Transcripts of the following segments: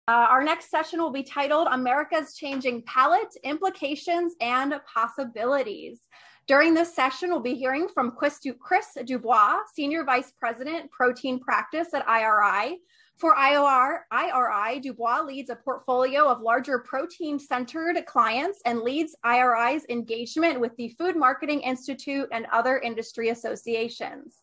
Our next session will be titled America's Changing Palate, Implications and Possibilities. During this session, we'll be hearing from Chris DuBois, Senior Vice President, Protein Practice at IRI. For IRI, DuBois leads a portfolio of larger protein-centered clients and leads IRI's engagement with the Food Marketing Institute and other industry associations.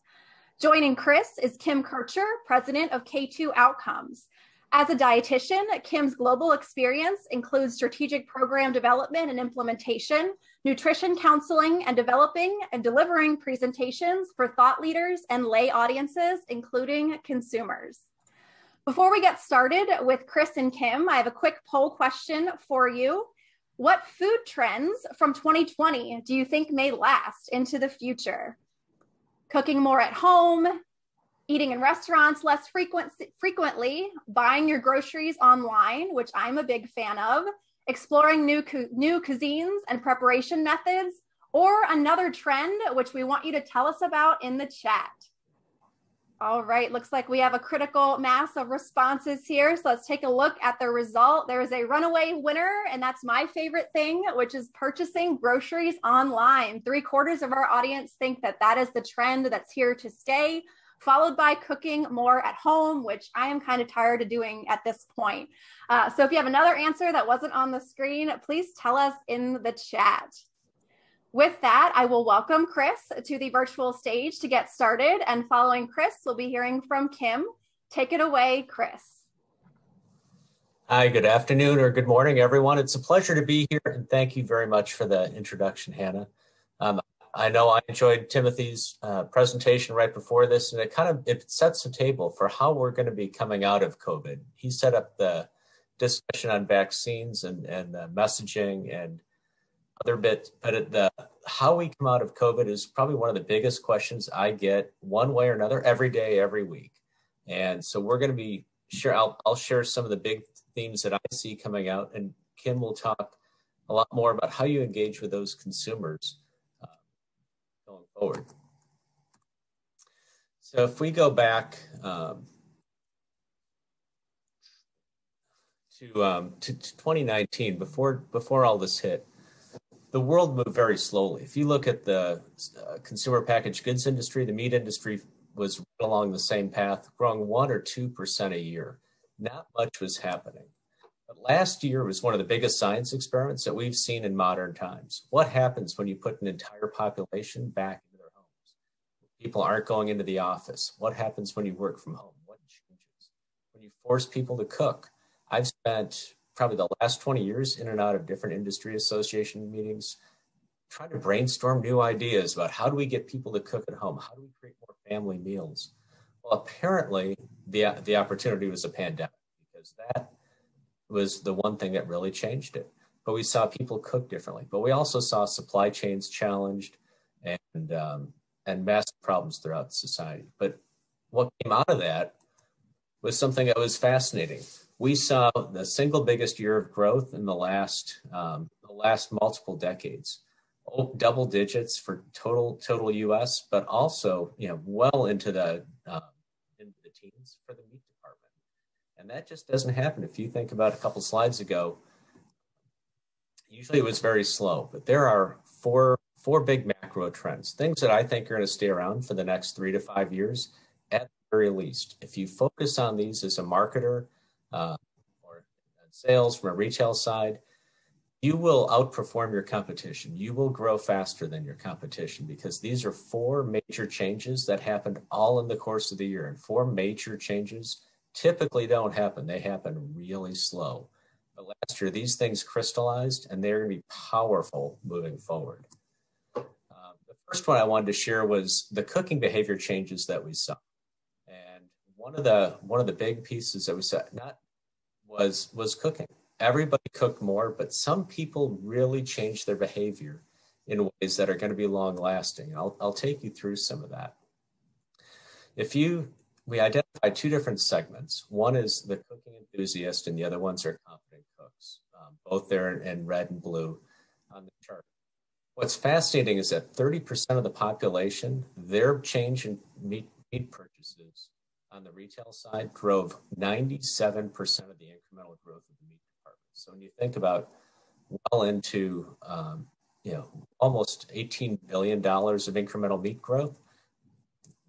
Joining Chris is Kim Kirchherr, President of K2 Outcomes. As a dietitian, Kim's global experience includes strategic program development and implementation, nutrition counseling, and developing and delivering presentations for thought leaders and lay audiences, including consumers. Before we get started with Chris and Kim, I have a quick poll question for you. What food trends from 2020 do you think may last into the future? Cooking more at home, eating in restaurants less frequently, buying your groceries online, which I'm a big fan of, exploring new cuisines and preparation methods, or another trend, which we want you to tell us about in the chat. All right, looks like we have a critical mass of responses here. So let's take a look at the result. There is a runaway winner, and that's my favorite thing, which is purchasing groceries online. 3/4 of our audience think that that is the trend that's here to stay, followed by cooking more at home, which I am kind of tired of doing at this point. So if you have another answer that wasn't on the screen, please tell us in the chat. With that, I will welcome Chris to the virtual stage to get started. And following Chris, we'll be hearing from Kim. Take it away, Chris. Hi, good afternoon or good morning, everyone. It's a pleasure to be here, and thank you very much for the introduction, Hannah. I know I enjoyed Timothy's presentation right before this, and it sets the table for how we're going to be coming out of COVID. He set up the discussion on vaccines and messaging and other bits, but how we come out of COVID is probably one of the biggest questions I get one way or another every day, every week. And so we're going to be I'll share some of the big themes that I see coming out, and Kim will talk a lot more about how you engage with those consumers going forward. So if we go back to 2019, before all this hit, the world moved very slowly. If you look at the consumer packaged goods industry, the meat industry was right along the same path, growing 1 or 2% a year. Not much was happening. But last year was one of the biggest science experiments that we've seen in modern times. What happens when you put an entire population back into their homes? People aren't going into the office. What happens when you work from home? What changes? When you force people to cook? I've spent probably the last 20 years in and out of different industry association meetings, trying to brainstorm new ideas about how do we get people to cook at home? How do we create more family meals? Well, apparently the opportunity was a pandemic, because that was the one thing that really changed it. But we saw people cook differently, but we also saw supply chains challenged and massive problems throughout society. But what came out of that was something that was fascinating. We saw the single biggest year of growth in the last multiple decades, double digits for total U.S., but also well into the teens for the meat department, and that just doesn't happen. If you think about a couple slides ago, usually it was very slow, but there are four big macro trends, things that I think are going to stay around for the next 3 to 5 years at the very least. If you focus on these as a marketer, or sales from a retail side, you will outperform your competition. You will grow faster than your competition, because these are 4 major changes that happened all in the course of the year. And 4 major changes typically don't happen. They happen really slow. But last year, these things crystallized, and they're going to be powerful moving forward. The first one I wanted to share was the cooking behavior changes that we saw. And one of the big pieces that we saw was cooking. Everybody cooked more, but some people really changed their behavior in ways that are going to be long lasting. I'll take you through some of that. We identified 2 different segments. One is the cooking enthusiast, and the other ones are confident cooks. Both there in red and blue on the chart. What's fascinating is that 30% of the population, their change in meat purchases on the retail side drove 97% of the incremental growth of the meat department. So when you think about well into, almost $18 billion of incremental meat growth,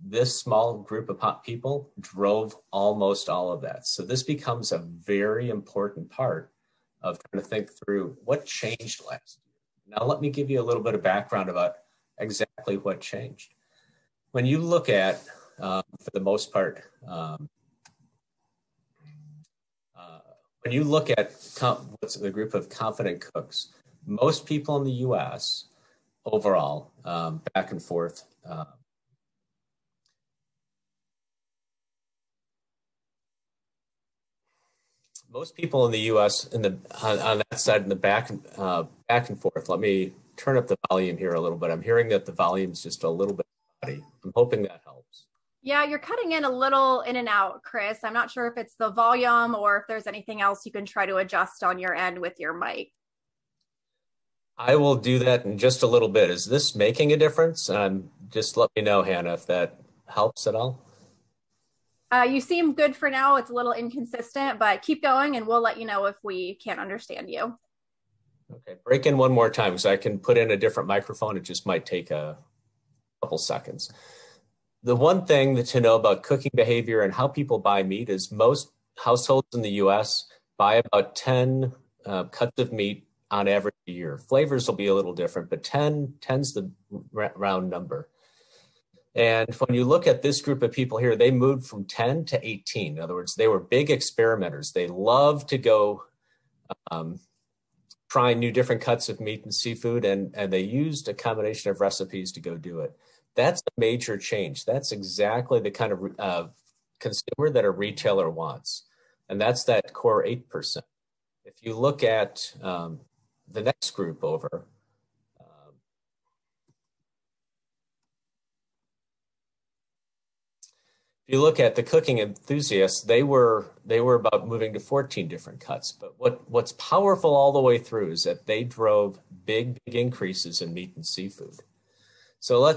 this small group of people drove almost all of that. So this becomes a very important part of trying to think through what changed last year. Now, let me give you a little bit of background about exactly what changed. When you look at, for the most part, when you look at what's the group of confident cooks, most people in the U.S. overall, back and forth, most people in the U.S. on that side in the back and forth. Let me turn up the volume here a little bit. I'm hearing that the volume's just a little bit spotty. I'm hoping that helps. Yeah, you're cutting in a little in and out, Chris. I'm not sure if it's the volume or if there's anything else you can try to adjust on your end with your mic. I will do that in just a little bit. Is this making a difference? Just let me know, Hannah, if that helps at all. You seem good for now. It's a little inconsistent, but keep going and we'll let you know if we can't understand you. Okay, break in one more time because I can put in a different microphone. It just might take a couple seconds. The one thing to know about cooking behavior and how people buy meat is most households in the U.S. buy about 10 cuts of meat on average a year. Flavors will be a little different, but 10's the round number. And when you look at this group of people here, they moved from 10 to 18. In other words, they were big experimenters. They love to go try new different cuts of meat and seafood, and they used a combination of recipes to go do it. That's a major change. That's exactly the kind of consumer that a retailer wants. And that's that core 8%. If you look at the next group over, if you look at the cooking enthusiasts, they were about moving to 14 different cuts. But what's powerful all the way through is that they drove big increases in meat and seafood. So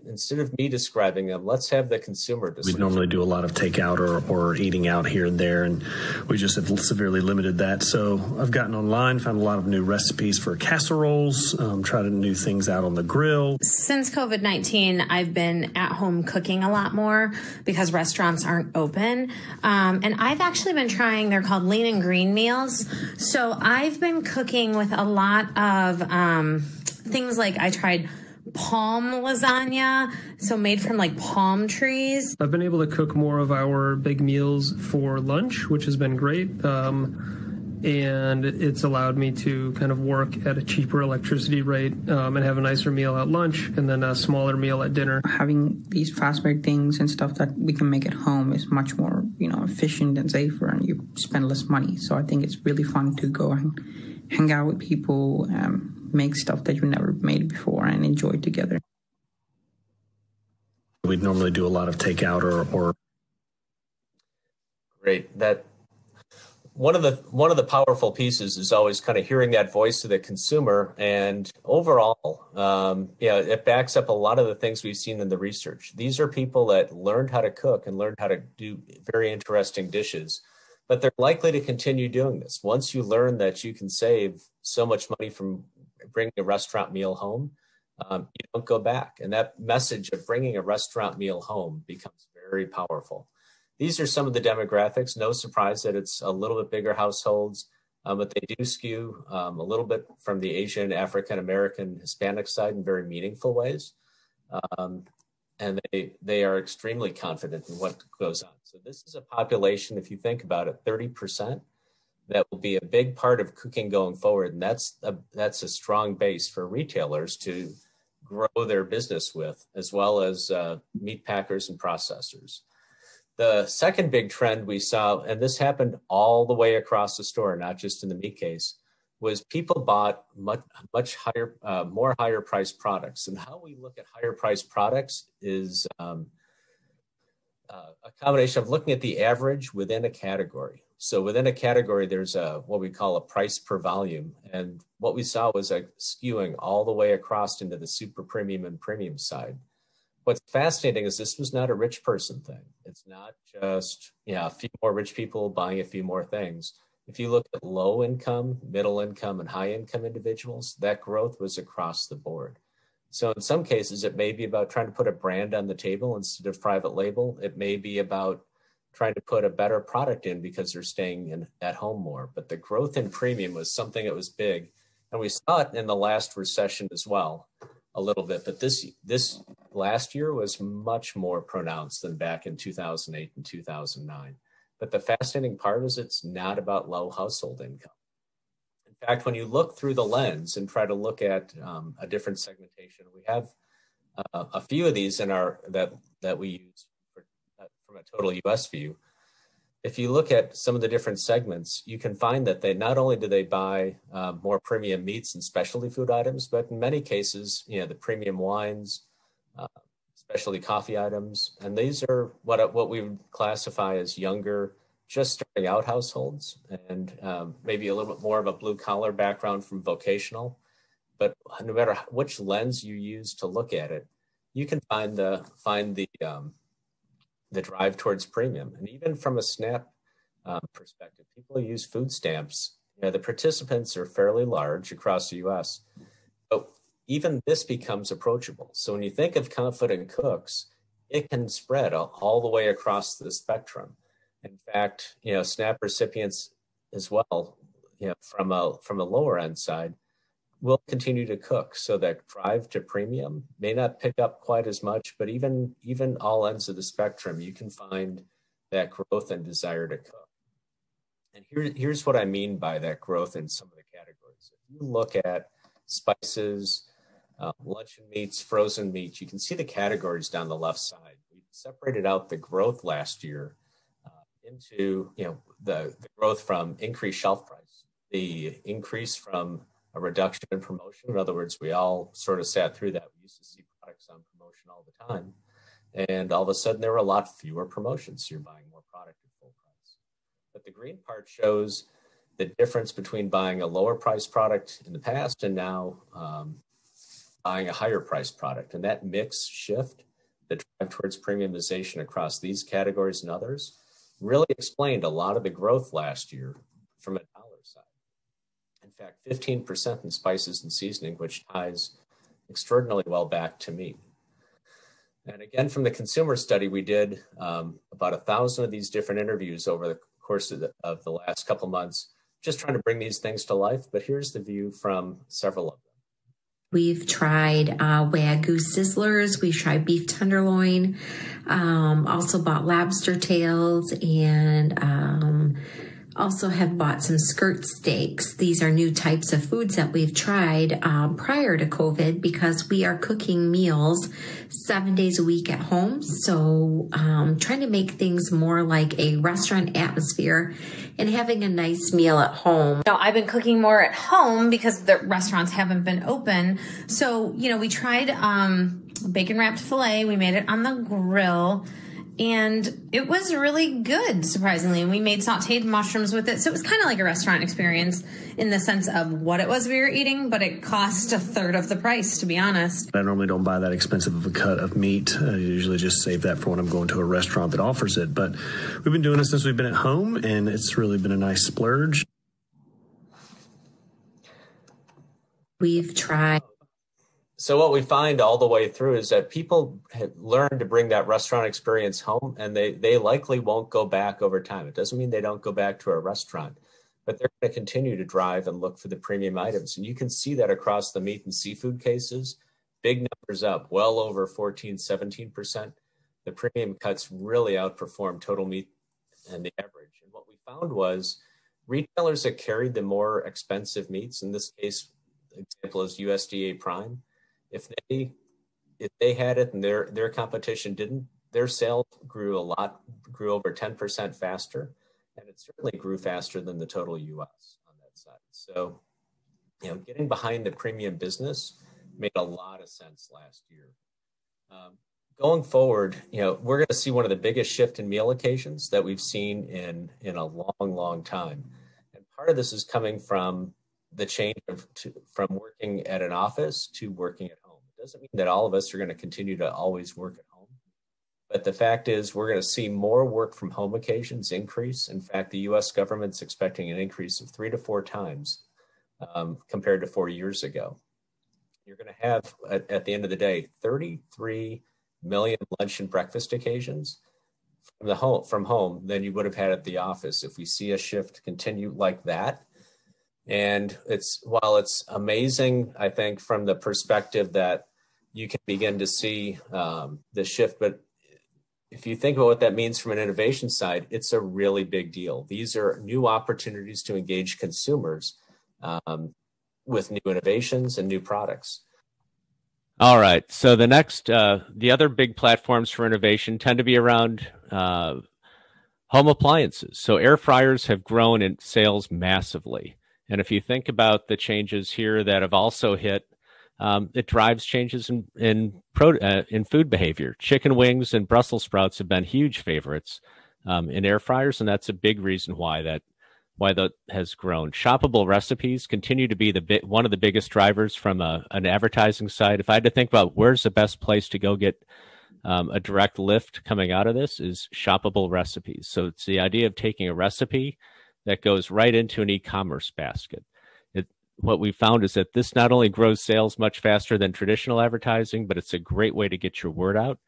instead of me describing them, let's have the consumer describe. We normally do a lot of takeout or eating out here and there, and we just have severely limited that. So I've gotten online, found a lot of new recipes for casseroles, tried new things out on the grill. Since COVID-19, I've been at home cooking a lot more because restaurants aren't open. And I've actually been trying, they're called lean and green meals. So I've been cooking with a lot of things like I tried palm lasagna, so made from like palm trees. I've been able to cook more of our big meals for lunch, which has been great. And it's allowed me to kind of work at a cheaper electricity rate and have a nicer meal at lunch and then a smaller meal at dinner. Having these fast-made things and stuff that we can make at home is much more, efficient and safer, and you spend less money. So I think it's really fun to go and hang out with people, make stuff that you've never made before and enjoy together. We'd normally do a lot of takeout or Great. That one of the powerful pieces is always kind of hearing that voice of the consumer, and overall, it backs up a lot of the things we've seen in the research. These are people that learned how to cook and learned how to do very interesting dishes, but they're likely to continue doing this. Once you learn that you can save so much money from bringing a restaurant meal home, you don't go back. And that message of bringing a restaurant meal home becomes very powerful. These are some of the demographics. No surprise that it's a little bit bigger households, but they do skew a little bit from the Asian, African, American, Hispanic side in very meaningful ways. And they are extremely confident in what goes on. So this is a population, if you think about it, 30%. That will be a big part of cooking going forward. And that's a strong base for retailers to grow their business with, as well as meat packers and processors. The second big trend we saw, and this happened all the way across the store, not just in the meat case, was people bought much higher, more higher priced products. And how we look at higher priced products is a combination of looking at the average within a category. So within a category, there's what we call a price per volume. And what we saw was a skewing all the way across into the super premium and premium side. what's fascinating is this was not a rich person thing. It's not just, a few more rich people buying a few more things. If you look at low income, middle income, and high income individuals, that growth was across the board. So in some cases, it may be about trying to put a brand on the table instead of private label. It may be about trying to put a better product in because they're staying at home more. But the growth in premium was something that was big. And we saw it in the last recession as well, a little bit. But this last year was much more pronounced than back in 2008 and 2009. But the fascinating part is it's not about low household income. In fact, when you look through the lens and try to look at a different segmentation, we have a few of these in our that we use from a total U.S. view. If you look at some of the different segments, you can find that they not only do they buy more premium meats and specialty food items, but in many cases, the premium wines, specialty coffee items, and these are what we would classify as younger, just starting out households, and maybe a little bit more of a blue collar background from vocational. But no matter which lens you use to look at it, you can find the drive towards premium. And even from a SNAP perspective, people use food stamps. The participants are fairly large across the U.S., but even this becomes approachable. So when you think of confident cooks, it can spread all the way across the spectrum. In fact, SNAP recipients as well, from a lower end side, will continue to cook. So that drive to premium may not pick up quite as much, but even all ends of the spectrum, you can find that growth and desire to cook. And here's what I mean by that growth in some of the categories. If you look at spices, luncheon meats, frozen meats, you can see the categories down the left side. We separated out the growth last year into the growth from increased shelf price, the increase from a reduction in promotion. In other words, we all sort of sat through that. We used to see products on promotion all the time, and all of a sudden there were a lot fewer promotions. So you're buying more product at full price. But the green part shows the difference between buying a lower price product in the past and now buying a higher priced product. And that mix shift, the drive towards premiumization across these categories and others, really explained a lot of the growth last year from a dollar side. In fact, 15% in spices and seasoning, which ties extraordinarily well back to meat. And again, from the consumer study, we did about 1,000 of these different interviews over the course of the last couple months, just trying to bring these things to life. But here's the view from several of them. We've tried Wagyu sizzlers. We've tried beef tenderloin. Also bought lobster tails, and also have bought some skirt steaks. These are new types of foods that we've tried prior to COVID because we are cooking meals 7 days a week at home. So trying to make things more like a restaurant atmosphere and having a nice meal at home. I've been cooking more at home because the restaurants haven't been open. So, we tried bacon wrapped filet. We made it on the grill. And it was really good, surprisingly. And we made sauteed mushrooms with it. So it was kind of like a restaurant experience in the sense of what it was we were eating, but it cost a third of the price, to be honest. I normally don't buy that expensive of a cut of meat. I usually just save that for when I'm going to a restaurant that offers it. But we've been doing it since we've been at home, and it's really been a nice splurge. We've tried. So what we find all the way through is that people have learned to bring that restaurant experience home, and they likely won't go back over time. It doesn't mean they don't go back to a restaurant, but they're going to continue to drive and look for the premium items. And you can see that across the meat and seafood cases, big numbers up, well over 14, 17%. The premium cuts really outperformed total meat and the average. And what we found was retailers that carried the more expensive meats, in this case, the example is USDA Prime, if they had it and their competition didn't, their sales grew over 10% faster, and it certainly grew faster than the total U.S. on that side. So, getting behind the premium business made a lot of sense last year. Going forward, we're going to see one of the biggest shift in meal occasions that we've seen in a long, long time. And part of this is coming from the change from working at an office to working at home. It Doesn't mean that all of us are going to continue to always work at home. But the fact is, we're going to see more work from home occasions increase. In fact, the U.S. government's expecting an increase of 3 to 4 times compared to 4 years ago. You're going to have, at the end of the day, 33 million lunch and breakfast occasions from home than you would have had at the office. If we see a shift continue like that, and while it's amazing, I think, from the perspective that you can begin to see the shift, but if you think about what that means from an innovation side, it's a really big deal. These are new opportunities to engage consumers with new innovations and new products. All right. So the other big platforms for innovation tend to be around home appliances. So air fryers have grown in sales massively. And if you think about the changes here that have also hit, it drives changes in food behavior. Chicken wings and Brussels sprouts have been huge favorites in air fryers, and that's a big reason why that has grown. Shoppable recipes continue to be one of the biggest drivers from an advertising side. If I had to think about where's the best place to go get a direct lift coming out of this, is shoppable recipes. So it's the idea of taking a recipe that goes right into an e-commerce basket. What we found is that this not only grows sales much faster than traditional advertising, but it's a great way to get your word out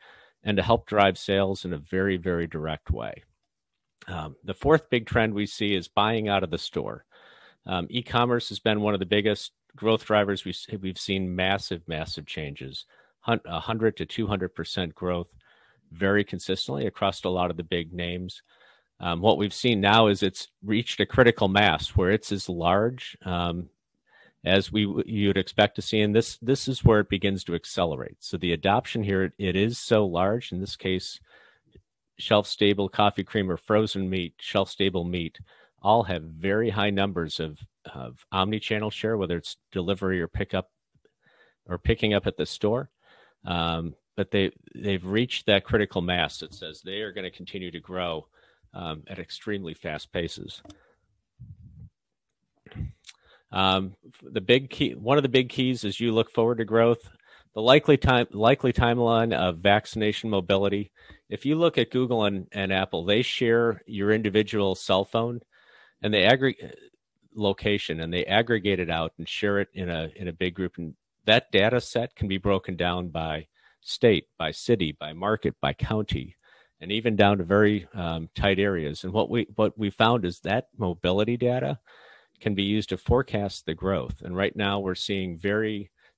and to help drive sales in a very, very direct way. The fourth big trend we see is buying out of the store. E-commerce has been one of the biggest growth drivers. We've seen massive changes, 100 to 200% growth very consistently across a lot of the big names. What we've seen now is it's reached a critical mass where it's as large as you'd expect to see, and this is where it begins to accelerate. So the adoption here, it is so large. In this case, shelf-stable coffee creamer, frozen meat, shelf-stable meat, all have very high numbers of omni-channel share, whether it's delivery or pickup or picking up at the store. But they've reached that critical mass that says they are going to continue to grow at extremely fast paces. One of the big keys as you look forward to growth, the likely timeline of vaccination mobility. If you look at Google and Apple, they share your individual cell phone and they aggregate location and they aggregate it out and share it in a big group. And that data set can be broken down by state, by city, by market, by county, and even down to very tight areas. And what we found is that mobility data can be used to forecast the growth. And right now we're seeing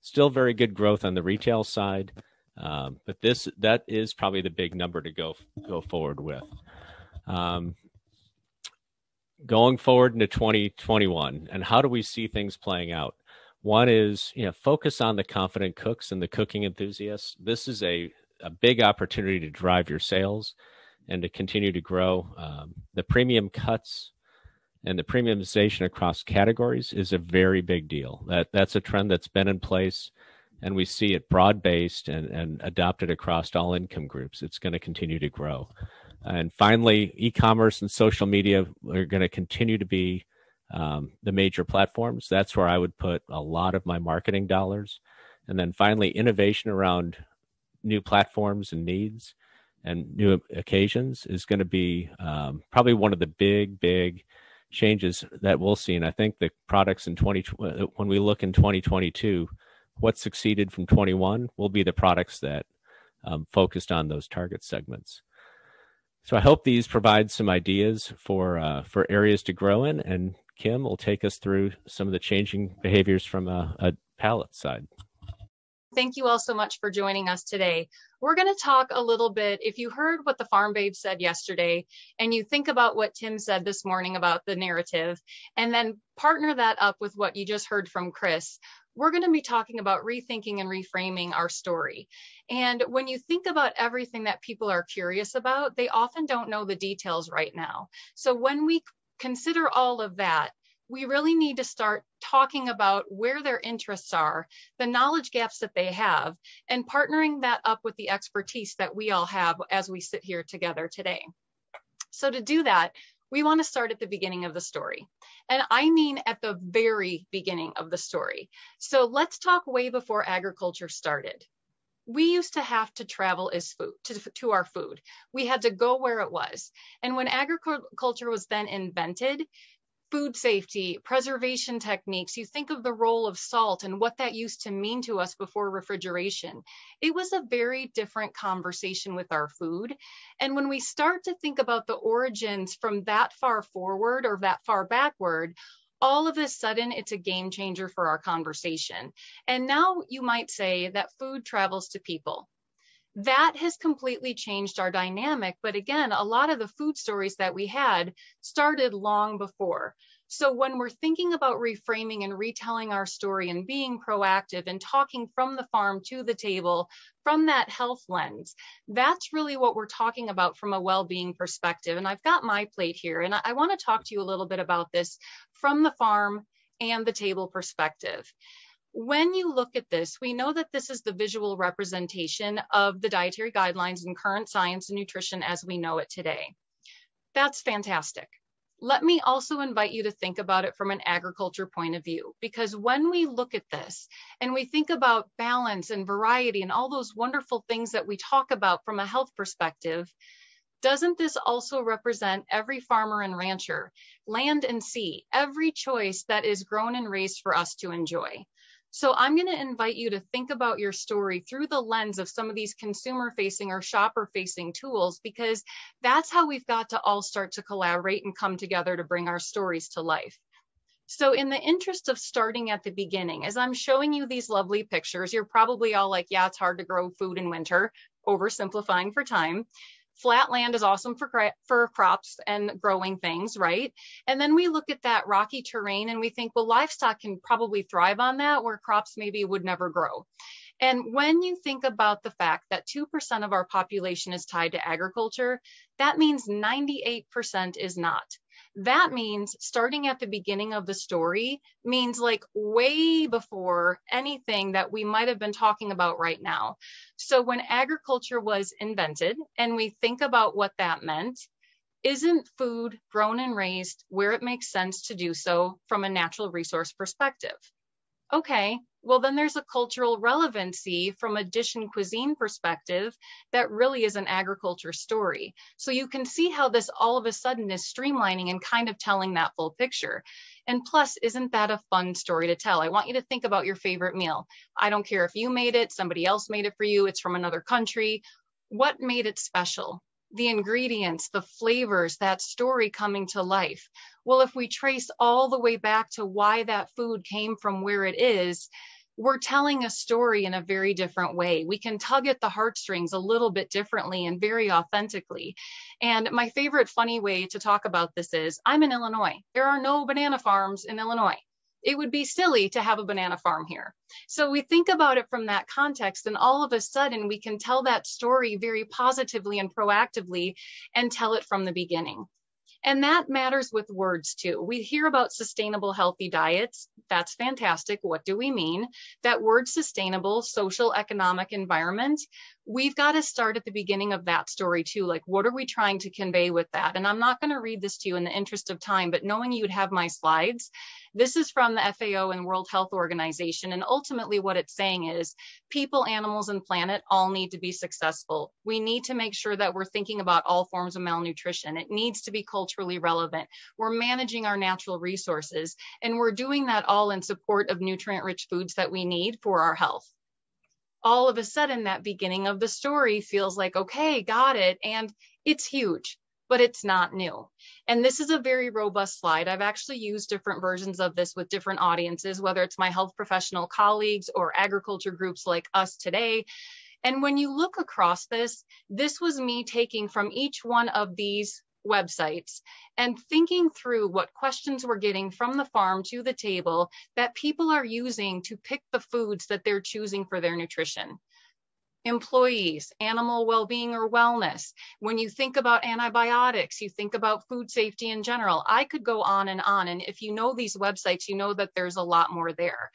still very good growth on the retail side. But that is probably the big number to go forward with. Going forward into 2021, and how do we see things playing out? One is, focus on the confident cooks and the cooking enthusiasts. This is a big opportunity to drive your sales and to continue to grow. The premium cuts and the premiumization across categories is a very big deal. That's a trend that's been in place, and we see it broad-based and adopted across all income groups. It's going to continue to grow. And finally, e-commerce and social media are going to continue to be the major platforms. That's where I would put a lot of my marketing dollars. And then finally, innovation around new platforms and needs and new occasions is going to be probably one of the big changes that we'll see. And I think the products when we look in 2022, what succeeded from 21 will be the products that focused on those target segments. So I hope these provide some ideas for areas to grow in, and Kim will take us through some of the changing behaviors from a Palate side. Thank you all so much for joining us today. We're going to talk a little bit, if you heard what the Farm Babe said yesterday, and you think about what Tim said this morning about the narrative, and then partner that up with what you just heard from Chris, we're going to be talking about rethinking and reframing our story. And when you think about everything that people are curious about, they often don't know the details right now. So when we consider all of that, we really need to start talking about where their interests are, the knowledge gaps that they have, and partnering that up with the expertise that we all have as we sit here together today. So to do that, We want to start at the beginning of the story. And I mean at the very beginning of the story. So let's talk way before agriculture started. We used to have to travel as food to our food. We had to go where it was. And when agriculture was then invented, food safety, preservation techniques, you think of the role of salt and what that used to mean to us before refrigeration. It was a very different conversation with our food. And when we start to think about the origins from that far forward or that far backward, all of a sudden it's a game changer for our conversation. And now you might say that food travels to people. That has completely changed our dynamic. But again, a lot of the food stories that we had started long before. So when we're thinking about reframing and retelling our story and being proactive and talking from the farm to the table from that health lens, that's really what we're talking about from a well-being perspective. And I've got my plate here, and I want to talk to you a little bit about this from the farm and the table perspective. When you look at this, we know that this is the visual representation of the dietary guidelines and current science and nutrition as we know it today. That's fantastic. Let me also invite you to think about it from an agriculture point of view, because when we look at this and we think about balance and variety and all those wonderful things that we talk about from a health perspective, doesn't this also represent every farmer and rancher, land and sea, every choice that is grown and raised for us to enjoy? So I'm going to invite you to think about your story through the lens of some of these consumer-facing or shopper-facing tools, because that's how we've got to all start to collaborate and come together to bring our stories to life. So in the interest of starting at the beginning, as I'm showing you these lovely pictures, you're probably all like, yeah, it's hard to grow food in winter, oversimplifying for time. Flat land is awesome for crops and growing things, right? And then we look at that rocky terrain and we think, well, livestock can probably thrive on that, where crops maybe would never grow. And when you think about the fact that 2% of our population is tied to agriculture, that means 98% is not. That means starting at the beginning of the story means like way before anything that we might have been talking about right now. So when agriculture was invented and we think about what that meant, isn't food grown and raised where it makes sense to do so from a natural resource perspective? Okay, well then there's a cultural relevancy from a dish and cuisine perspective that really is an agriculture story. So you can see how this all of a sudden is streamlining and kind of telling that full picture. And plus, isn't that a fun story to tell? I want you to think about your favorite meal. I don't care if you made it, somebody else made it for you, it's from another country. What made it special? The ingredients, the flavors, that story coming to life. Well, if we trace all the way back to why that food came from where it is, we're telling a story in a very different way. We can tug at the heartstrings a little bit differently and very authentically. And my favorite funny way to talk about this is, I'm in Illinois. There are no banana farms in Illinois. It would be silly to have a banana farm here. So we think about it from that context, and all of a sudden we can tell that story very positively and proactively and tell it from the beginning. And that matters with words too. We hear about sustainable, healthy diets. That's fantastic. What do we mean? That word sustainable, social, economic, environment, we've got to start at the beginning of that story too. Like, what are we trying to convey with that? And I'm not going to read this to you in the interest of time, but knowing you'd have my slides, this is from the FAO and World Health Organization. And ultimately what it's saying is people, animals, and planet all need to be successful. We need to make sure that we're thinking about all forms of malnutrition. It needs to be culturally relevant. We're managing our natural resources, and we're doing that all in support of nutrient-rich foods that we need for our health. All of a sudden, that beginning of the story feels like, okay, got it. And it's huge, but it's not new. And this is a very robust slide. I've actually used different versions of this with different audiences, whether it's my health professional colleagues or agriculture groups like us today. And when you look across this, this was me taking from each one of these websites and thinking through what questions we're getting from the farm to the table that people are using to pick the foods that they're choosing for their nutrition. Employees, animal well-being or wellness. When you think about antibiotics, you think about food safety in general. I could go on. And if you know these websites, you know that there's a lot more there.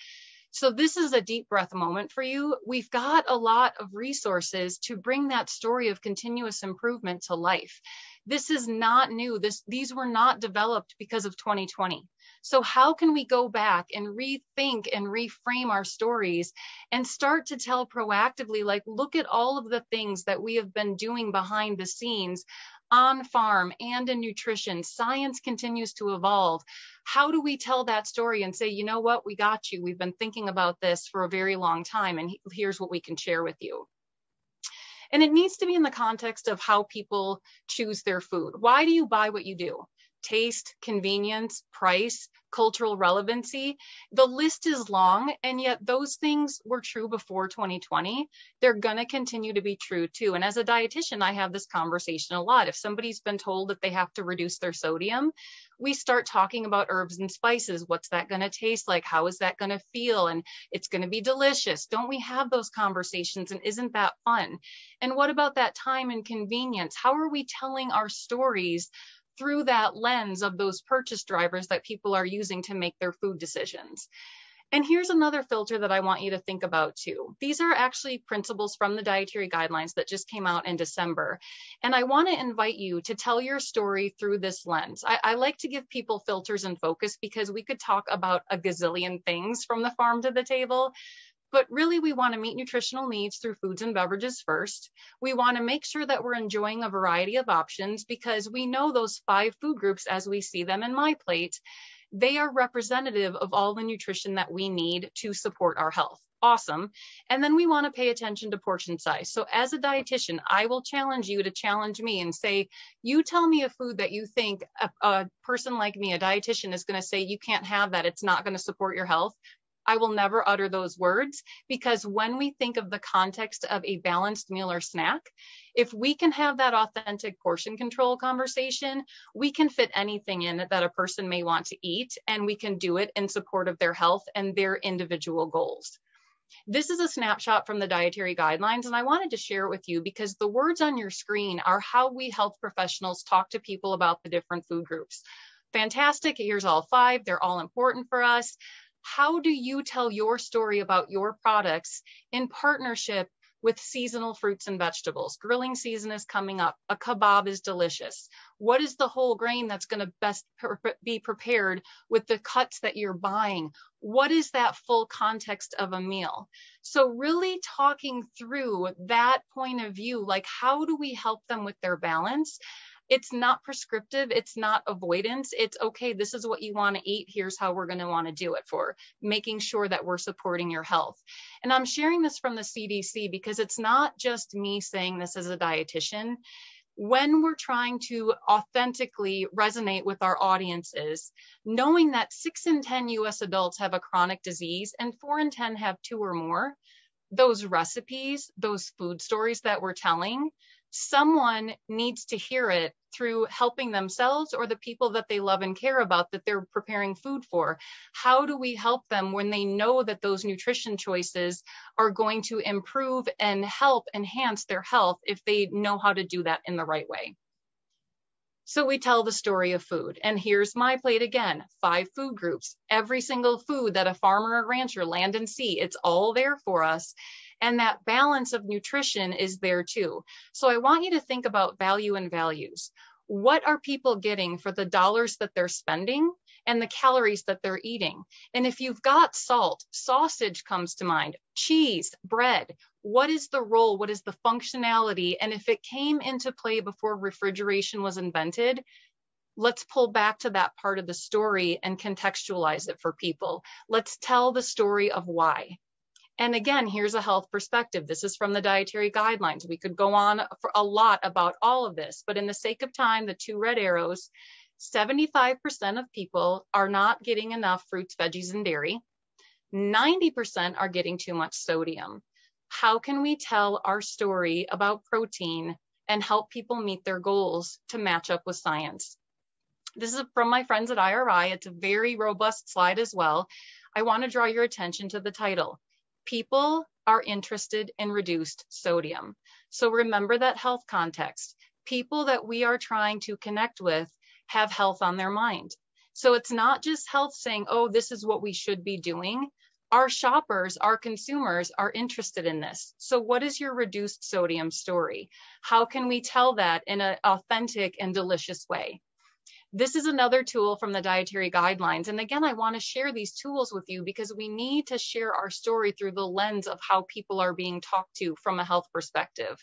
So this is a deep breath moment for you. We've got a lot of resources to bring that story of continuous improvement to life. This is not new. These were not developed because of 2020. So how can we go back and rethink and reframe our stories and start to tell proactively, like, look at all of the things that we have been doing behind the scenes on farm and in nutrition. Science continues to evolve. How do we tell that story and say, you know what, we got you. We've been thinking about this for a very long time, and here's what we can share with you. And it needs to be in the context of how people choose their food. Why do you buy what you do? Taste, convenience, price, cultural relevancy. The list is long, and yet those things were true before 2020. They're going to continue to be true too. And as a dietitian, I have this conversation a lot. If somebody's been told that they have to reduce their sodium, we start talking about herbs and spices. What's that going to taste like? How is that going to feel? And it's going to be delicious. Don't we have those conversations? And isn't that fun? And what about that time and convenience? How are we telling our stories through that lens of those purchase drivers that people are using to make their food decisions? And here's another filter that I want you to think about too. These are actually principles from the Dietary Guidelines that just came out in December. And I want to invite you to tell your story through this lens. I like to give people filters and focus because we could talk about a gazillion things from the farm to the table. But really, we want to meet nutritional needs through foods and beverages first. We want to make sure that we're enjoying a variety of options because we know those 5 food groups as we see them in my plate. They are representative of all the nutrition that we need to support our health. Awesome. And then we want to pay attention to portion size. So as a dietitian, I will challenge you to challenge me and say, you tell me a food that you think a person like me, a dietitian, is going to say, you can't have that. It's not going to support your health. I will never utter those words because when we think of the context of a balanced meal or snack, if we can have that authentic portion control conversation, we can fit anything in that a person may want to eat, and we can do it in support of their health and their individual goals. This is a snapshot from the Dietary Guidelines, and I wanted to share it with you because the words on your screen are how we health professionals talk to people about the different food groups. Fantastic. Here's all 5. They're all important for us. How do you tell your story about your products in partnership with seasonal fruits and vegetables? Grilling season is coming up. A kebab is delicious. What is the whole grain that's going to best be prepared with the cuts that you're buying? What is that full context of a meal? So really talking through that point of view, like how do we help them with their balance? It's not prescriptive. It's not avoidance. It's okay. This is what you want to eat. Here's how we're going to want to do it for making sure that we're supporting your health. And I'm sharing this from the CDC because it's not just me saying this as a dietitian. When we're trying to authentically resonate with our audiences, knowing that 6 in 10 US adults have a chronic disease and 4 in 10 have 2 or more, those recipes, those food stories that we're telling, someone needs to hear it through helping themselves or the people that they love and care about that they're preparing food for. How do we help them when they know that those nutrition choices are going to improve and help enhance their health if they know how to do that in the right way? So we tell the story of food. And here's my plate again, 5 food groups, every single food that a farmer or rancher, land and sea, it's all there for us. And that balance of nutrition is there too. So I want you to think about value and values. What are people getting for the dollars that they're spending and the calories that they're eating? And if you've got salt, sausage comes to mind, cheese, bread, what is the role? What is the functionality? And if it came into play before refrigeration was invented, let's pull back to that part of the story and contextualize it for people. Let's tell the story of why. And again, here's a health perspective. This is from the Dietary Guidelines. We could go on for a lot about all of this, but in the sake of time, the 2 red arrows, 75% of people are not getting enough fruits, veggies, and dairy. 90% are getting too much sodium. How can we tell our story about protein and help people meet their goals to match up with science? This is from my friends at IRI. It's a very robust slide as well. I want to draw your attention to the title. People are interested in reduced sodium. So remember that health context. People that we are trying to connect with have health on their mind. So it's not just health saying, oh, this is what we should be doing. Our shoppers, our consumers are interested in this. So what is your reduced sodium story? How can we tell that in an authentic and delicious way? This is another tool from the Dietary Guidelines. And again, I want to share these tools with you because we need to share our story through the lens of how people are being talked to from a health perspective.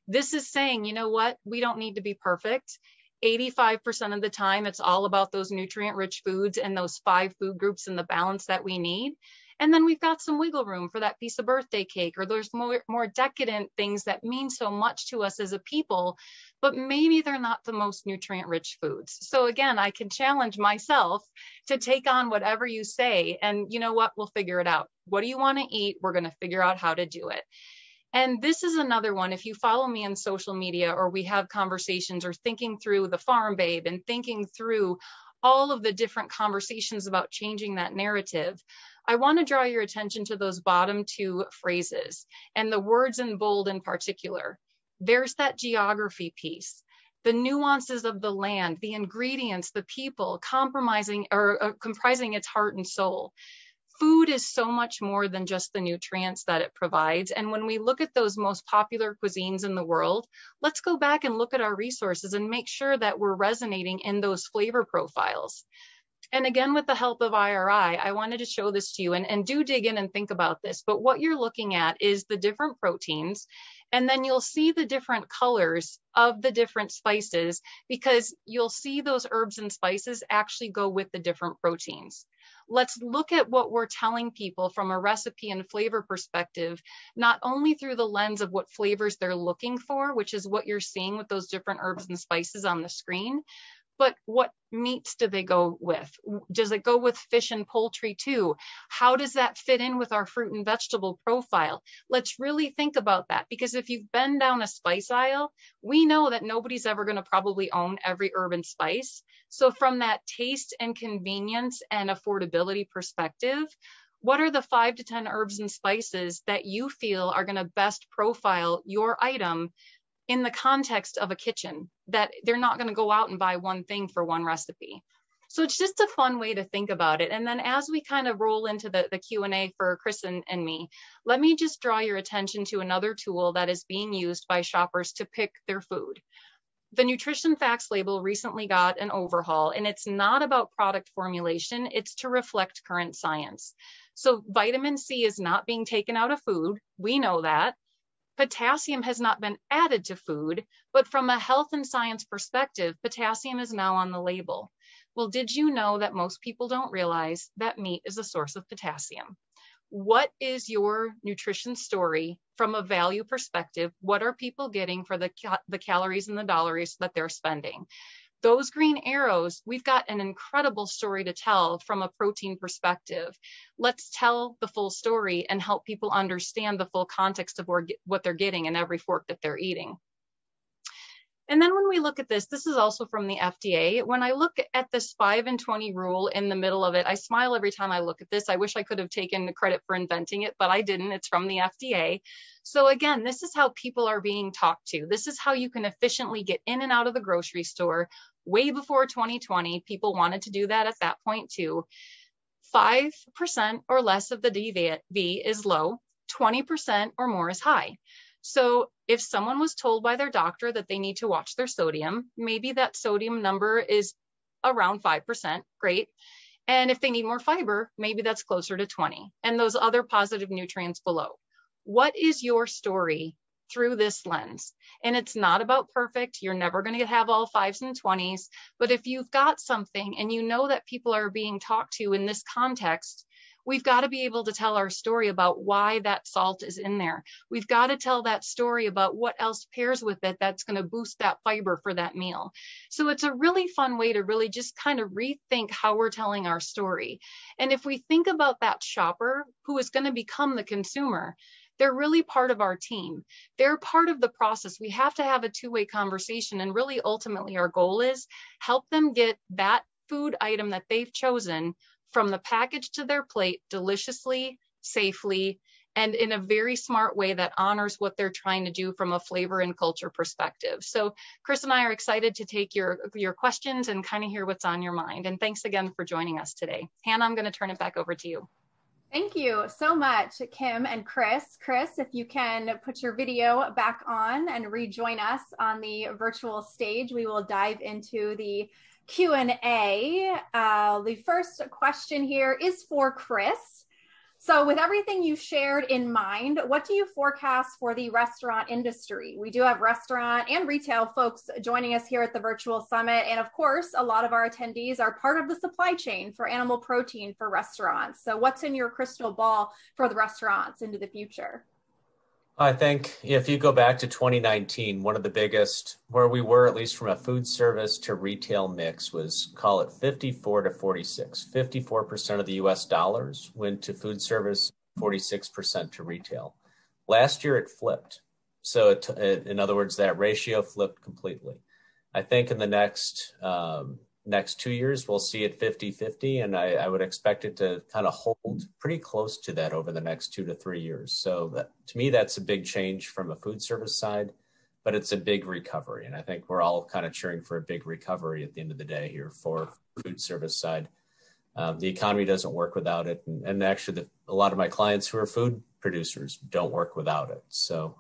This is saying, you know what? We don't need to be perfect. 85% of the time, it's all about those nutrient-rich foods and those 5 food groups and the balance that we need. And then we've got some wiggle room for that piece of birthday cake, or there's more decadent things that mean so much to us as a people, but maybe they're not the most nutrient-rich foods. So again, I can challenge myself to take on whatever you say, and you know what? We'll figure it out. What do you want to eat? We're going to figure out how to do it. And this is another one. If you follow me on social media, or we have conversations, or thinking through the Farm Babe and thinking through all of the different conversations about changing that narrative, I want to draw your attention to those bottom 2 phrases and the words in bold in particular. There's that geography piece, the nuances of the land, the ingredients, the people comprising its heart and soul. Food is so much more than just the nutrients that it provides. And when we look at those most popular cuisines in the world, let's go back and look at our resources and make sure that we're resonating in those flavor profiles. And again, with the help of IRI, I wanted to show this to you, and do dig in and think about this. But what you're looking at is the different proteins, and then you'll see the different colors of the different spices, because you'll see those herbs and spices actually go with the different proteins. Let's look at what we're telling people from a recipe and flavor perspective, not only through the lens of what flavors they're looking for, which is what you're seeing with those different herbs and spices on the screen, but what meats do they go with? Does it go with fish and poultry too? How does that fit in with our fruit and vegetable profile? Let's really think about that, because if you've been down a spice aisle, we know that nobody's ever going to probably own every herb and spice. So from that taste and convenience and affordability perspective, what are the 5 to 10 herbs and spices that you feel are going to best profile your item in the context of a kitchen, that they're not going to go out and buy one thing for one recipe? So it's just a fun way to think about it. And then as we kind of roll into the Q&A for Chris and me, let me just draw your attention to another tool that is being used by shoppers to pick their food. The nutrition facts label recently got an overhaul, and it's not about product formulation, it's to reflect current science. So vitamin C is not being taken out of food, we know that. Potassium has not been added to food, but from a health and science perspective, potassium is now on the label. Well, did you know that most people don't realize that meat is a source of potassium? What is your nutrition story from a value perspective? What are people getting for the calories and the dollars that they're spending? Those green arrows, we've got an incredible story to tell from a protein perspective. Let's tell the full story and help people understand the full context of what they're getting in every fork that they're eating. And then when we look at this is also from the FDA. When I look at this 5 and 20 rule in the middle of it, I smile every time I look at this. I wish I could have taken the credit for inventing it, but I didn't. It's from the FDA. So again, this is how people are being talked to. This is how you can efficiently get in and out of the grocery store. Way before 2020, people wanted to do that at that point too. 5% or less of the DV is low, 20% or more is high. So if someone was told by their doctor that they need to watch their sodium, maybe that sodium number is around 5%, great. And if they need more fiber, maybe that's closer to 20, and those other positive nutrients below. What is your story through this lens? And it's not about perfect. You're never going to have all 5s and 20s, but if you've got something and you know that people are being talked to in this context, we've got to be able to tell our story about why that salt is in there. We've got to tell that story about what else pairs with it that's going to boost that fiber for that meal. So it's a really fun way to really just kind of rethink how we're telling our story. And if we think about that shopper who is going to become the consumer, they're really part of our team. They're part of the process. We have to have a two-way conversation. And really, ultimately, our goal is help them get that food item that they've chosen from the package to their plate deliciously, safely, and in a very smart way that honors what they're trying to do from a flavor and culture perspective. So Chris and I are excited to take your questions and kind of hear what's on your mind. And thanks again for joining us today. Hannah, I'm going to turn it back over to you. Thank you so much, Kim and Chris. Chris, if you can put your video back on and rejoin us on the virtual stage, we will dive into the Q&A. The first question here is for Chris. So with everything you shared in mind, what do you forecast for the restaurant industry? We do have restaurant and retail folks joining us here at the virtual summit. And of course, a lot of our attendees are part of the supply chain for animal protein for restaurants. So what's in your crystal ball for the restaurants into the future? I think if you go back to 2019, one of the biggest, where we were, at least from a food service to retail mix, was, call it 54 to 46. 54% of the US dollars went to food service, 46% to retail. Last year it flipped. So in other words, that ratio flipped completely. I think in the next 2 years, we'll see it 50-50, and I would expect it to kind of hold pretty close to that over the next 2 to 3 years. So to me, that's a big change from a food service side, but it's a big recovery. And I think we're all kind of cheering for a big recovery at the end of the day here for food service side. The economy doesn't work without it. And actually, a lot of my clients who are food producers don't work without it. So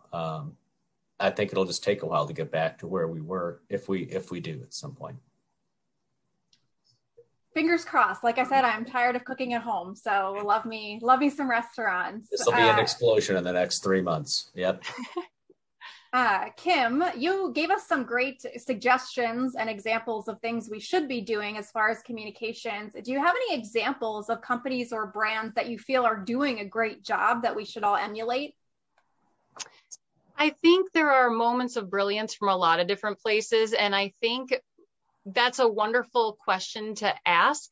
I think it'll just take a while to get back to where we were if we do at some point. Fingers crossed. Like I said, I'm tired of cooking at home. So love me some restaurants. This will be an explosion in the next 3 months. Yep. Kim, you gave us some great suggestions and examples of things we should be doing as far as communications. Do you have any examples of companies or brands that you feel are doing a great job that we should all emulate? I think there are moments of brilliance from a lot of different places. And I think that's a wonderful question to ask.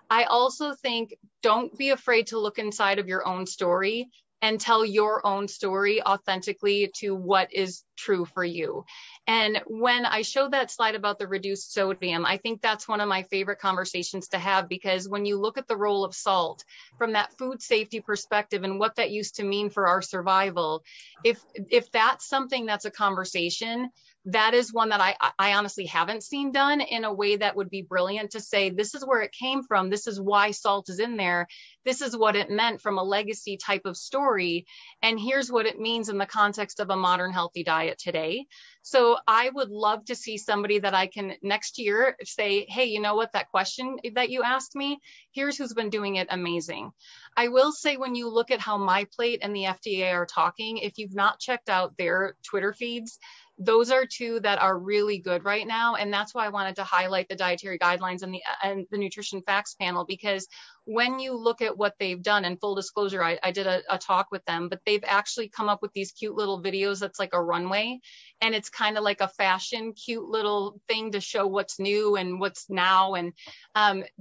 I also think don't be afraid to look inside of your own story and tell your own story authentically to what is true for you. And when I showed that slide about the reduced sodium, I think that's one of my favorite conversations to have, because when you look at the role of salt from that food safety perspective and what that used to mean for our survival, if that's something that's a conversation, that is one that I honestly haven't seen done in a way that would be brilliant to say, this is where it came from. This is why salt is in there. This is what it meant from a legacy type of story. And here's what it means in the context of a modern healthy diet today. So I would love to see somebody that I can next year say, hey, you know what, that question that you asked me, here's who's been doing it amazing. I will say, when you look at how MyPlate and the FDA are talking, if you've not checked out their Twitter feeds, those are two that are really good right now. And that's why I wanted to highlight the Dietary Guidelines and the Nutrition Facts panel, because when you look at what they've done, and full disclosure, I did a talk with them, but they've actually come up with these cute little videos that's like a runway. And it's kind of like a fashion, cute little thing to show what's new and what's now. And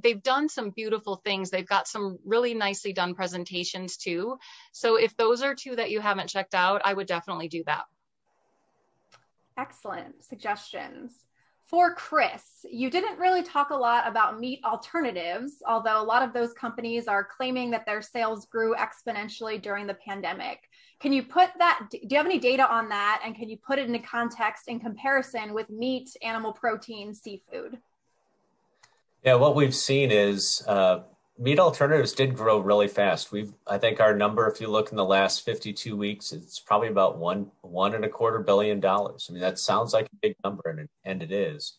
they've done some beautiful things. They've got some really nicely done presentations too. So if those are two that you haven't checked out, I would definitely do that. Excellent suggestions. For Chris, you didn't really talk a lot about meat alternatives, although a lot of those companies are claiming that their sales grew exponentially during the pandemic. Can you put that, do you have any data on that? And can you put it into context in comparison with meat, animal protein, seafood? Yeah, what we've seen is meat alternatives did grow really fast. I think our number, if you look in the last 52 weeks, it's probably about $1.25 billion. I mean, that sounds like a big number, and it is.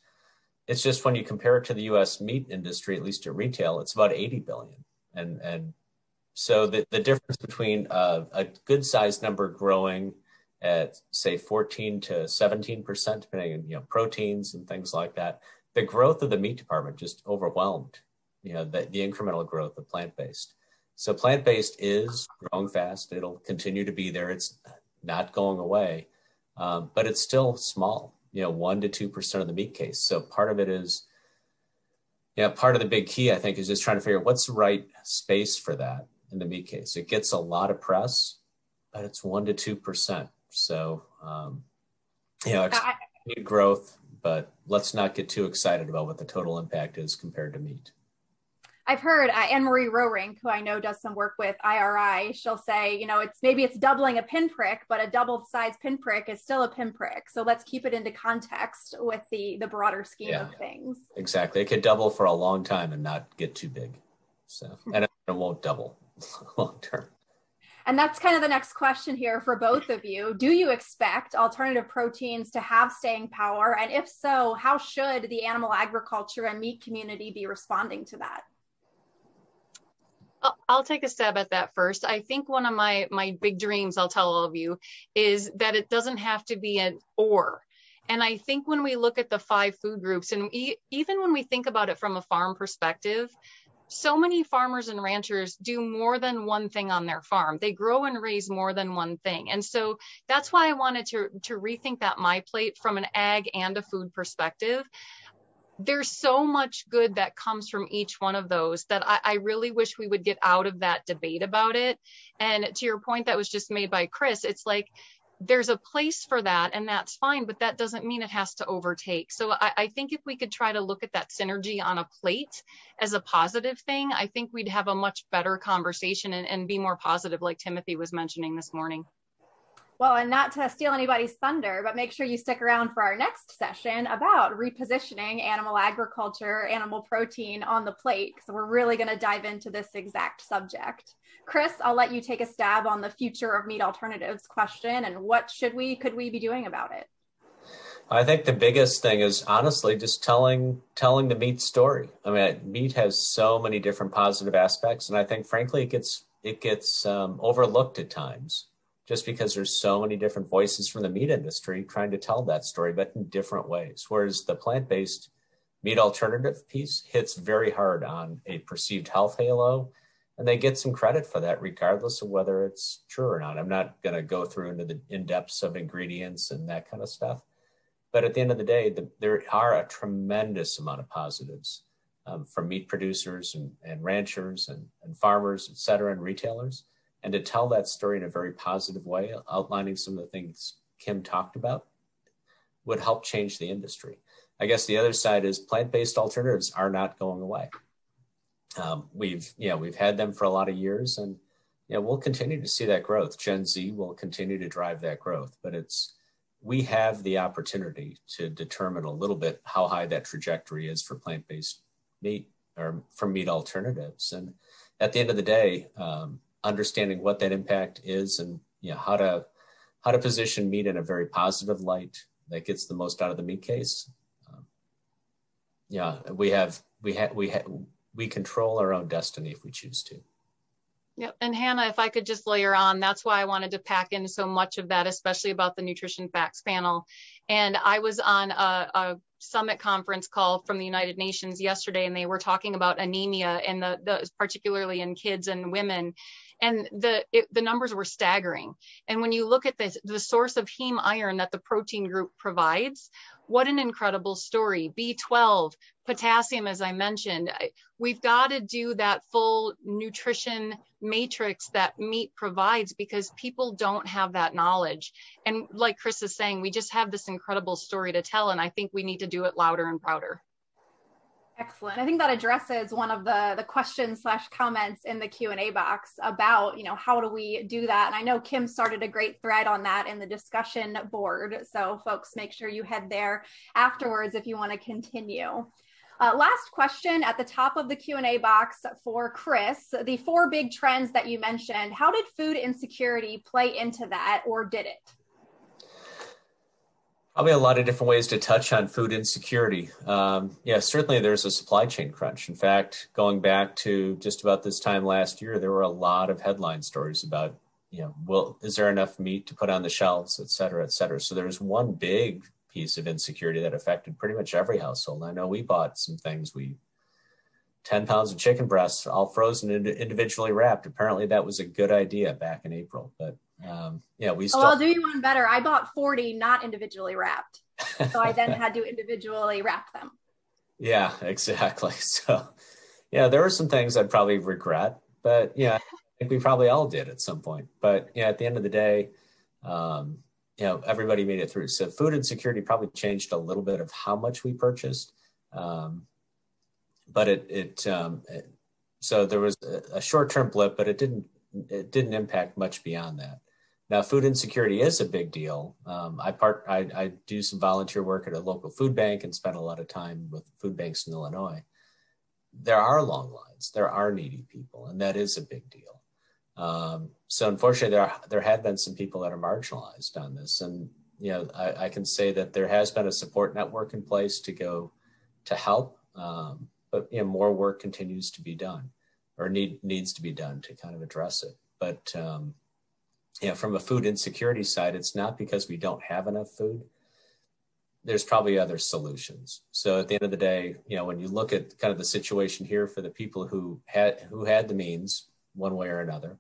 It's just when you compare it to the U.S. meat industry, at least at retail, it's about 80 billion. And so the difference between a good sized number growing at, say, 14 to 17%, depending on proteins and things like that, the growth of the meat department just overwhelmed the incremental growth of plant-based. So plant-based is growing fast. It'll continue to be there. It's not going away, but it's still small, 1 to 2% of the meat case. So part of it is, part of the big key, I think, is just trying to figure out what's the right space for that in the meat case. It gets a lot of press, but it's 1 to 2%. So, expected growth, but let's not get too excited about what the total impact is compared to meat. I've heard Anne-Marie Rohrink, who I know does some work with IRI, she'll say, it's doubling a pinprick, but a double size pinprick is still a pinprick. So let's keep it into context with the broader scheme of things. Exactly. It could double for a long time and not get too big. So, and it won't double. long term. And that's kind of the next question here for both of you. Do you expect alternative proteins to have staying power? And if so, how should the animal agriculture and meat community be responding to that? I'll take a stab at that first. I think one of my big dreams, I'll tell all of you, is that it doesn't have to be an or. And I think when we look at the 5 food groups, and even when we think about it from a farm perspective, so many farmers and ranchers do more than one thing on their farm. They grow and raise more than one thing. And so that's why I wanted to rethink that My Plate from an ag and a food perspective. There's so much good that comes from each one of those that I really wish we would get out of that debate about it. And to your point that was just made by Chris, it's like, there's a place for that and that's fine, but that doesn't mean it has to overtake. So I think if we could try to look at that synergy on a plate as a positive thing, I think we'd have a much better conversation and be more positive, like Timothy was mentioning this morning. Well, and not to steal anybody's thunder, but make sure you stick around for our next session about repositioning animal agriculture, animal protein on the plate, because we're really going to dive into this exact subject. Chris, I'll let you take a stab on the future of meat alternatives question and what could we be doing about it? I think the biggest thing is honestly just telling the meat story. I mean, meat has so many different positive aspects, and I think frankly it gets overlooked at times, just because there's so many different voices from the meat industry trying to tell that story, but in different ways. Whereas the plant-based meat alternative piece hits very hard on a perceived health halo, and they get some credit for that, regardless of whether it's true or not. I'm not going to go through into the in-depths of ingredients and that kind of stuff. But at the end of the day, there are a tremendous amount of positives from meat producers and ranchers and farmers, et cetera, and retailers. And to tell that story in a very positive way, outlining some of the things Kim talked about, would help change the industry. I guess the other side is plant-based alternatives are not going away. We've had them for a lot of years, and we'll continue to see that growth. Gen Z will continue to drive that growth, but we have the opportunity to determine a little bit how high that trajectory is for plant-based meat or for meat alternatives. And at the end of the day, understanding what that impact is and how to position meat in a very positive light that gets the most out of the meat case. We control our own destiny if we choose to. Yep. And Hannah, if I could just layer on, that's why I wanted to pack in so much of that, especially about the nutrition facts panel. And I was on a summit conference call from the United Nations yesterday, and they were talking about anemia and particularly in kids and women. And the numbers were staggering. And when you look at the source of heme iron that the protein group provides, what an incredible story. B12, potassium, as I mentioned, we've got to do that full nutrition matrix that meat provides because people don't have that knowledge. And like Chris is saying, we just have this incredible story to tell. And I think we need to do it louder and prouder. Excellent. I think that addresses one of the questions / comments in the Q&A box about, how do we do that? And I know Kim started a great thread on that in the discussion board. So folks, make sure you head there afterwards if you want to continue. Last question at the top of the Q&A box for Chris. The 4 big trends that you mentioned, how did food insecurity play into that, or did it? Probably a lot of different ways to touch on food insecurity. Certainly there's a supply chain crunch. In fact, going back to just about this time last year, there were a lot of headline stories about, is there enough meat to put on the shelves, et cetera, et cetera. So there's one big piece of insecurity that affected pretty much every household. I know we bought some things, 10 pounds of chicken breasts, all frozen and individually wrapped. Apparently that was a good idea back in April, but I'll do you one better. I bought 40 not individually wrapped. So I then had to individually wrap them. Yeah, exactly. So, there were some things I'd probably regret, but I think we probably all did at some point. But at the end of the day, everybody made it through. So food insecurity probably changed a little bit of how much we purchased. But so there was a short-term blip, but it didn't impact much beyond that. Now, food insecurity is a big deal. I do some volunteer work at a local food bank and spend a lot of time with food banks in Illinois. There are long lines, there are needy people, and that is a big deal. So unfortunately, there have been some people that are marginalized on this. And, I can say that there has been a support network in place to help. But more work continues to be done, or needs to be done to kind of address it. But from a food insecurity side, it's not because we don't have enough food. There's probably other solutions. So at the end of the day, when you look at kind of the situation here for the people who had the means one way or another,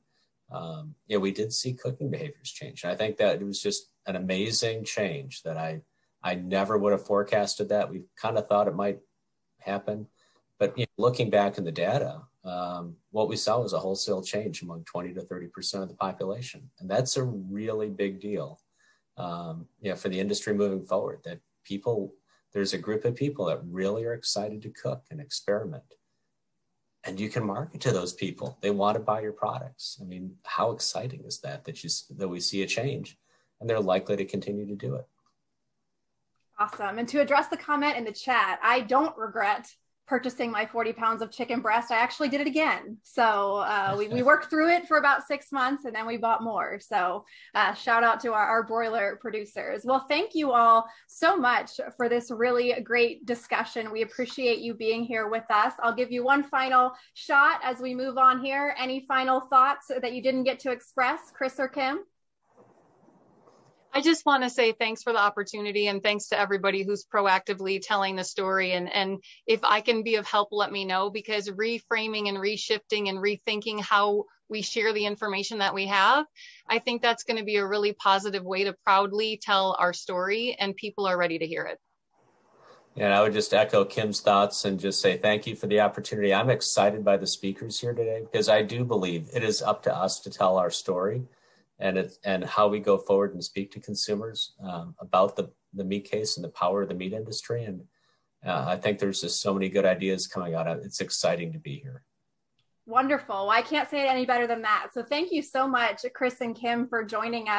we did see cooking behaviors change. And I think that it was just an amazing change that I never would have forecasted that. We kind of thought it might happen. But looking back in the data, what we saw was a wholesale change among 20 to 30% of the population. And that's a really big deal, for the industry moving forward, that there's a group of people that really are excited to cook and experiment. And you can market to those people. They want to buy your products. I mean, how exciting is that we see a change, and they're likely to continue to do it. Awesome. And to address the comment in the chat, I don't regret purchasing my 40 pounds of chicken breast. I actually did it again. So we worked through it for about 6 months, and then we bought more. So shout out to our broiler producers. Well, thank you all so much for this really great discussion. We appreciate you being here with us. I'll give you one final shot as we move on here. Any final thoughts that you didn't get to express, Chris or Kim? I just want to say thanks for the opportunity, and thanks to everybody who's proactively telling the story. And if I can be of help, let me know, because reframing and reshifting and rethinking how we share the information that we have, I think that's going to be a really positive way to proudly tell our story, and people are ready to hear it. And I would just echo Kim's thoughts and just say thank you for the opportunity. I'm excited by the speakers here today, because I do believe it is up to us to tell our story and how we go forward and speak to consumers about the meat case and the power of the meat industry. And I think there's just so many good ideas coming out of it. It's exciting to be here. Wonderful. Well, I can't say it any better than that. So thank you so much, Chris and Kim, for joining us.